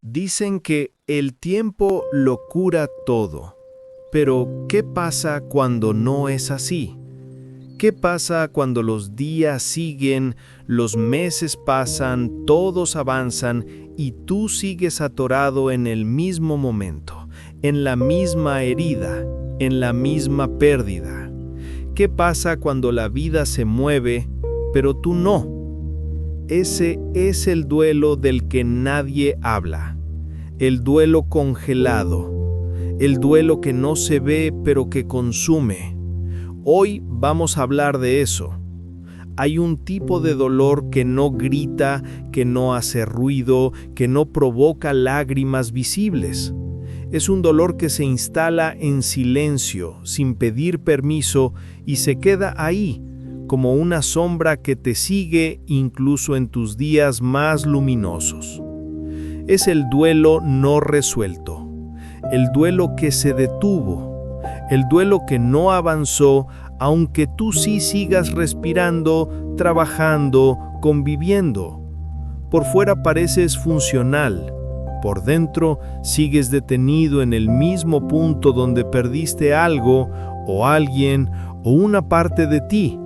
Dicen que el tiempo lo cura todo, pero ¿qué pasa cuando no es así? ¿Qué pasa cuando los días siguen, los meses pasan, todos avanzan y tú sigues atorado en el mismo momento, en la misma herida, en la misma pérdida? ¿Qué pasa cuando la vida se mueve, pero tú no? Ese es el duelo del que nadie habla, el duelo congelado, el duelo que no se ve pero que consume. Hoy vamos a hablar de eso. Hay un tipo de dolor que no grita, que no hace ruido, que no provoca lágrimas visibles. Es un dolor que se instala en silencio, sin pedir permiso, y se queda ahí, como una sombra que te sigue incluso en tus días más luminosos. Es el duelo no resuelto, el duelo que se detuvo, el duelo que no avanzó, aunque tú sí sigas respirando, trabajando, conviviendo. Por fuera pareces funcional, por dentro sigues detenido en el mismo punto donde perdiste algo, o alguien, o una parte de ti.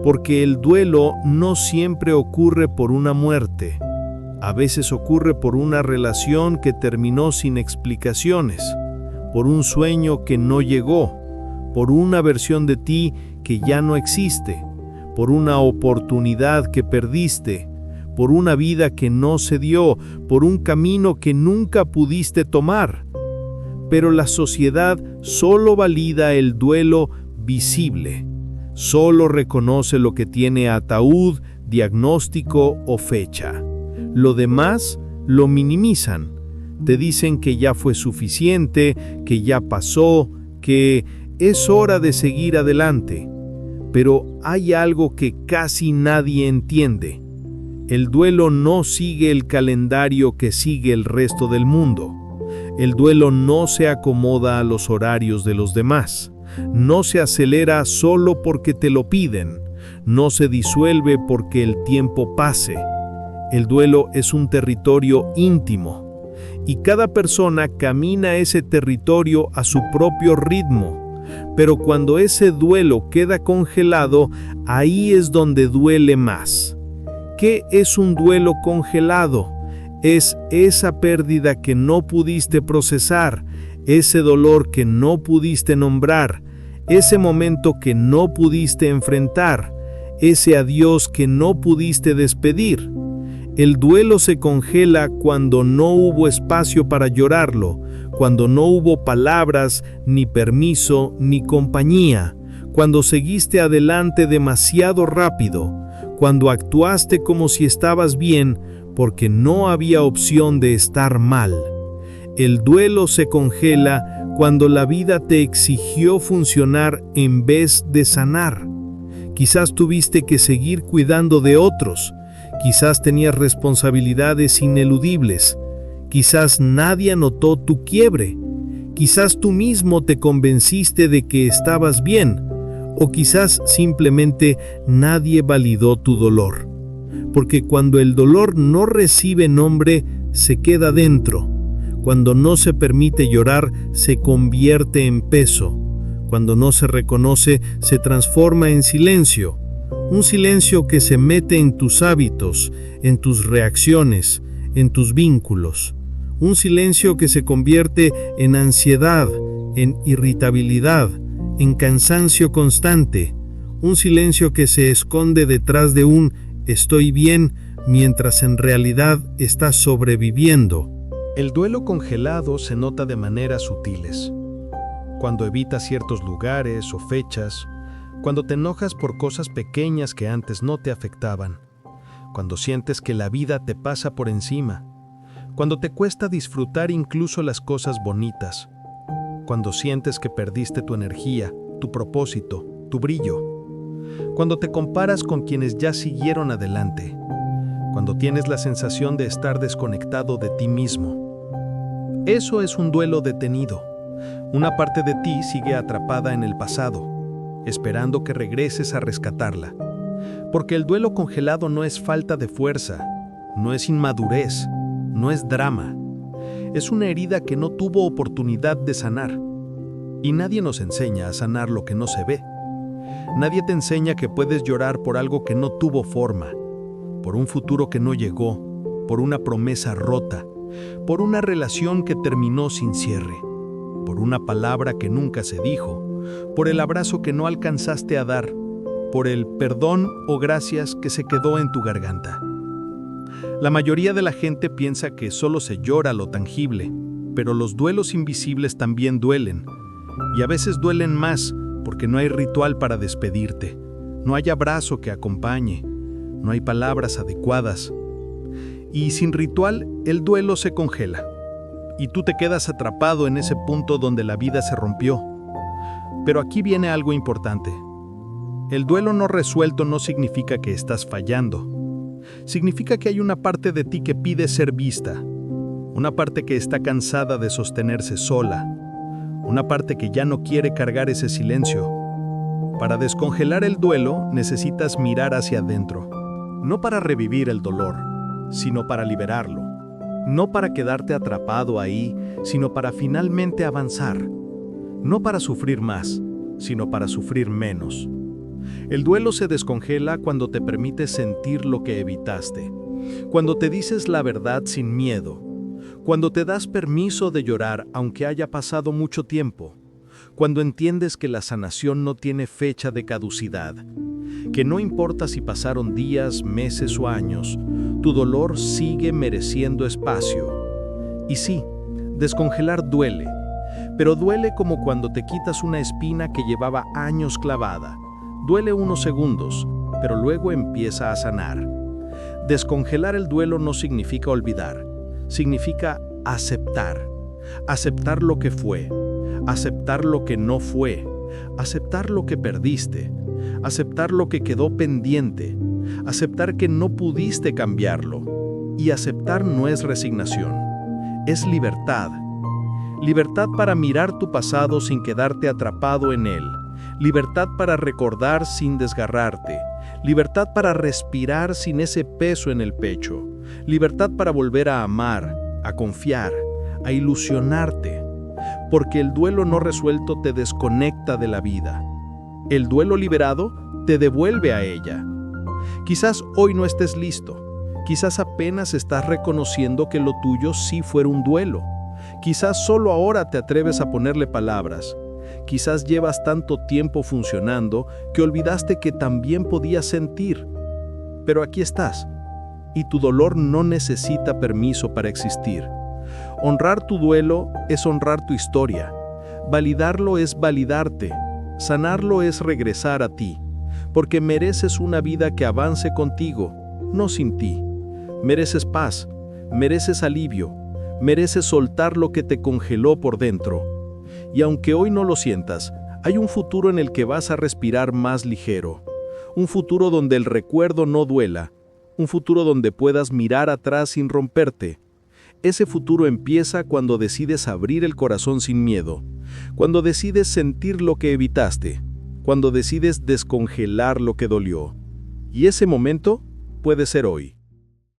Porque el duelo no siempre ocurre por una muerte. A veces ocurre por una relación que terminó sin explicaciones, por un sueño que no llegó, por una versión de ti que ya no existe, por una oportunidad que perdiste, por una vida que no se dio, por un camino que nunca pudiste tomar. Pero la sociedad solo valida el duelo visible. Solo reconoce lo que tiene ataúd, diagnóstico o fecha. Lo demás lo minimizan. Te dicen que ya fue suficiente, que ya pasó, que es hora de seguir adelante. Pero hay algo que casi nadie entiende. El duelo no sigue el calendario que sigue el resto del mundo. El duelo no se acomoda a los horarios de los demás. No se acelera solo porque te lo piden, no se disuelve porque el tiempo pase. El duelo es un territorio íntimo, y cada persona camina ese territorio a su propio ritmo. Pero cuando ese duelo queda congelado, ahí es donde duele más. ¿Qué es un duelo congelado? Es esa pérdida que no pudiste procesar, ese dolor que no pudiste nombrar, ese momento que no pudiste enfrentar, ese adiós que no pudiste despedir. El duelo se congela cuando no hubo espacio para llorarlo, cuando no hubo palabras, ni permiso, ni compañía, cuando seguiste adelante demasiado rápido, cuando actuaste como si estabas bien, porque no había opción de estar mal. El duelo se congela cuando la vida te exigió funcionar en vez de sanar. Quizás tuviste que seguir cuidando de otros, quizás tenías responsabilidades ineludibles, quizás nadie notó tu quiebre, quizás tú mismo te convenciste de que estabas bien, o quizás simplemente nadie validó tu dolor. Porque cuando el dolor no recibe nombre, se queda dentro. Cuando no se permite llorar, se convierte en peso. Cuando no se reconoce, se transforma en silencio. Un silencio que se mete en tus hábitos, en tus reacciones, en tus vínculos. Un silencio que se convierte en ansiedad, en irritabilidad, en cansancio constante. Un silencio que se esconde detrás de un «estoy bien» mientras en realidad estás sobreviviendo. El duelo congelado se nota de maneras sutiles. Cuando evitas ciertos lugares o fechas, cuando te enojas por cosas pequeñas que antes no te afectaban, cuando sientes que la vida te pasa por encima, cuando te cuesta disfrutar incluso las cosas bonitas, cuando sientes que perdiste tu energía, tu propósito, tu brillo, cuando te comparas con quienes ya siguieron adelante, cuando tienes la sensación de estar desconectado de ti mismo. Eso es un duelo detenido. Una parte de ti sigue atrapada en el pasado, esperando que regreses a rescatarla. Porque el duelo congelado no es falta de fuerza, no es inmadurez, no es drama. Es una herida que no tuvo oportunidad de sanar. Y nadie nos enseña a sanar lo que no se ve. Nadie te enseña que puedes llorar por algo que no tuvo forma, por un futuro que no llegó, por una promesa rota, por una relación que terminó sin cierre, por una palabra que nunca se dijo, por el abrazo que no alcanzaste a dar, por el perdón o gracias que se quedó en tu garganta. La mayoría de la gente piensa que solo se llora lo tangible, pero los duelos invisibles también duelen, y a veces duelen más porque no hay ritual para despedirte, no hay abrazo que acompañe, no hay palabras adecuadas. Y sin ritual, el duelo se congela, y tú te quedas atrapado en ese punto donde la vida se rompió. Pero aquí viene algo importante. El duelo no resuelto no significa que estás fallando. Significa que hay una parte de ti que pide ser vista, una parte que está cansada de sostenerse sola, una parte que ya no quiere cargar ese silencio. Para descongelar el duelo necesitas mirar hacia adentro, no para revivir el dolor, sino para liberarlo. No para quedarte atrapado ahí, sino para finalmente avanzar. No para sufrir más, sino para sufrir menos. El duelo se descongela cuando te permites sentir lo que evitaste, cuando te dices la verdad sin miedo, cuando te das permiso de llorar aunque haya pasado mucho tiempo, cuando entiendes que la sanación no tiene fecha de caducidad, que no importa si pasaron días, meses o años, tu dolor sigue mereciendo espacio. Y sí, descongelar duele, pero duele como cuando te quitas una espina que llevaba años clavada. Duele unos segundos, pero luego empieza a sanar. Descongelar el duelo no significa olvidar, significa aceptar. Aceptar lo que fue, aceptar lo que no fue, aceptar lo que perdiste, aceptar lo que quedó pendiente, aceptar que no pudiste cambiarlo. Y aceptar no es resignación, es libertad. Libertad para mirar tu pasado sin quedarte atrapado en él. Libertad para recordar sin desgarrarte. Libertad para respirar sin ese peso en el pecho. Libertad para volver a amar, a confiar, a ilusionarte. Porque el duelo no resuelto te desconecta de la vida. El duelo liberado te devuelve a ella. Quizás hoy no estés listo. Quizás apenas estás reconociendo que lo tuyo sí fue un duelo. Quizás solo ahora te atreves a ponerle palabras. Quizás llevas tanto tiempo funcionando que olvidaste que también podías sentir. Pero aquí estás, y tu dolor no necesita permiso para existir. Honrar tu duelo es honrar tu historia. Validarlo es validarte. Sanarlo es regresar a ti, porque mereces una vida que avance contigo, no sin ti. Mereces paz, mereces alivio, mereces soltar lo que te congeló por dentro. Y aunque hoy no lo sientas, hay un futuro en el que vas a respirar más ligero. Un futuro donde el recuerdo no duela. Un futuro donde puedas mirar atrás sin romperte. Ese futuro empieza cuando decides abrir el corazón sin miedo. Cuando decides sentir lo que evitaste. Cuando decides descongelar lo que dolió. Y ese momento puede ser hoy.